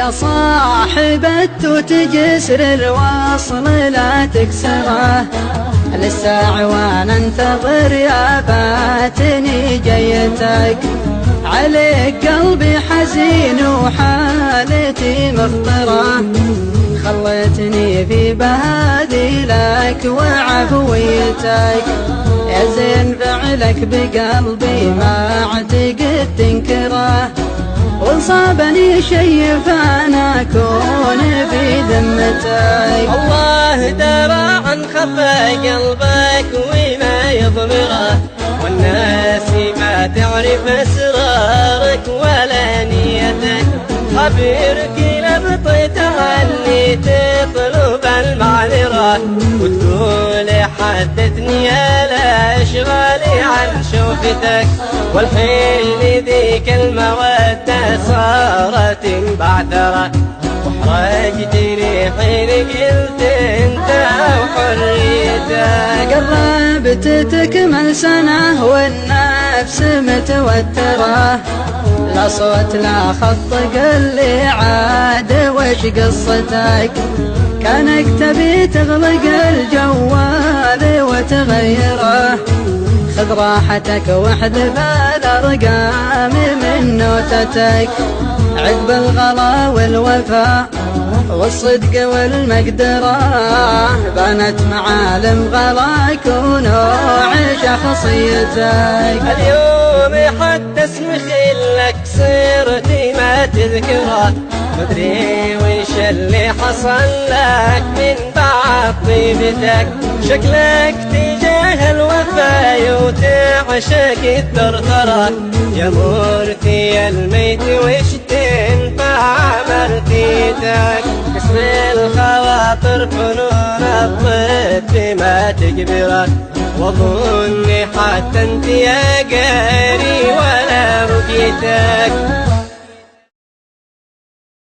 يا صاحب التوت جسر الوصل لا تكسره، لسه عوان انتظر يا فاتني جيتك. عليك قلبي حزين وحالتي مخطرة، خلتني في بهادي لك وعفويتك. يا زين فعلك بقلبي ما اعتقد تنكره، وصابني شي فانا اكون في ذمتك. الله درى عن خفى قلبك وما يضمره، والناس ما تعرف اسرارك ولا نيتك. خبرك لبطيتها اللي تطلب المعذرة، وتقول حدثني الاشغالي عن شوفتك. والحين ذيك المودة صارت بعثرة، واحرجتني حين قلت انت وحريتك. قربت تكمل سنة والنفس متوترة، لا صوت لا خط قل لي عاد وش قصتك. كانك تبي تغلق الجوال وتغيره، خذ راحتك واحذف الارقام من نوتتك. عقب الغلا والوفاء والصدق والمقدرة، بانت معالم غلاك ونوع شخصيتك. اليوم حتى اسم خلك صرت ما تذكره، مدري وش اللي حصل لك من بعد طيبتك. شكلك تجاه الوفا وتعشق الثرثرة، يا مرثي الميت وش تنفع مرثيتك. قسم الخواطر فنون الطب ما تجبرك، واظن حتى انت يا قاري ولا رقيتك.